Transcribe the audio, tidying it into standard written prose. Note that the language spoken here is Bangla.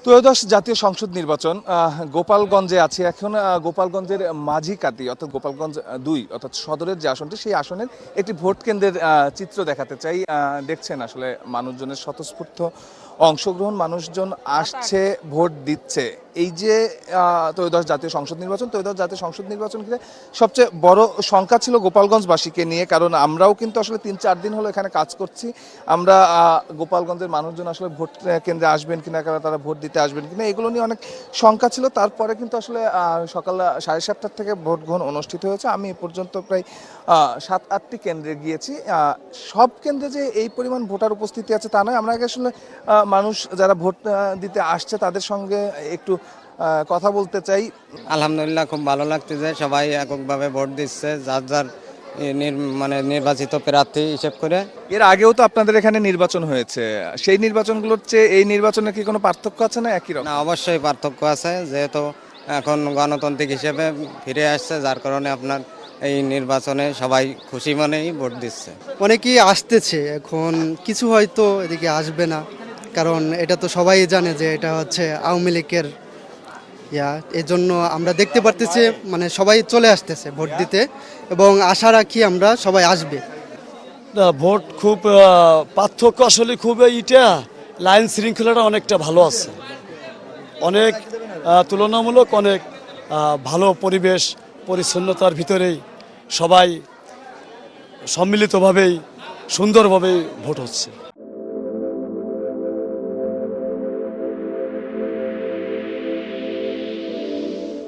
ত্রয়োদশ জাতীয় সংসদ নির্বাচন গোপালগঞ্জে আছে এখন। গোপালগঞ্জের মাঝিকাটি অর্থাৎ গোপালগঞ্জ ২ অর্থাৎ সদরের যে আসনটি সেই আসনের একটি ভোট কেন্দ্রের চিত্র দেখাতে চাই। দেখছেন আসলে মানুষজনের স্বতঃস্ফূর্ত অংশগ্রহণ, মানুষজন আসছে, ভোট দিচ্ছে। এই যে ত্রয়োদশ জাতীয় সংসদ নির্বাচন ঘিরে সবচেয়ে বড় সংখ্যা ছিল গোপালগঞ্জবাসীকে নিয়ে, কারণ আমরাও কিন্তু আসলে ৩-৪ দিন হলো এখানে কাজ করছি। আমরা গোপালগঞ্জের মানুষজন আসলে ভোট কেন্দ্রে আসবেন কিনা, তারা ভোট দিতে আসবেন কিনা, এগুলো নিয়ে অনেক শঙ্কা ছিল। তারপরে কিন্তু আসলে সকাল 7:30 থেকে ভোট গ্রহণ অনুষ্ঠিত হয়েছে। আমি এ পর্যন্ত প্রায় 7-8টি কেন্দ্রে গিয়েছি। সব কেন্দ্রে যে এই পরিমাণ ভোটার উপস্থিতি আছে তা নয়। আমরা আগে আসলে মানুষ যারা ভোট দিতে আসছে তাদের সঙ্গে একটু কথা বলতে চাই। আলহামদুলিল্লাহ, খুব ভালো লাগতেছে। সবাই এককভাবে ভোট দিচ্ছে, যার যার নির্বাচিত প্রার্থী হিসেব করে। এর আগেও তো আপনাদের এখানে নির্বাচন হয়েছে, সেই নির্বাচনগুলোর চেয়ে এই নির্বাচনে কি কোনো পার্থক্য আছে না একই রকম? না, অবশ্যই পার্থক্য আছে, যেহেতু এখন গণতান্ত্রিক হিসেবে ফিরে আসছে, যার কারণে আপনার এই নির্বাচনে সবাই খুশি মনেই ভোট দিচ্ছে। অনেকেই আসতেছে, এখন কিছু হয়তো এদিকে আসবে না, কারণ এটা তো সবাই জানে যে এটা হচ্ছে আওয়ামী লীগের এই জন্য আমরা দেখতে পারতেছি মানে সবাই চলে আসতেছে ভোট দিতে, এবং আশা রাখি আমরা সবাই আসবে। ভোট খুব পার্থক্য আসলে খুব ইটা লাইন শৃঙ্খলাটা অনেকটা ভালো আছে, অনেক তুলনামূলক অনেক ভালো পরিবেশ পরিচ্ছন্নতার ভিতরেই সবাই সম্মিলিতভাবেই সুন্দরভাবেই ভোট হচ্ছে।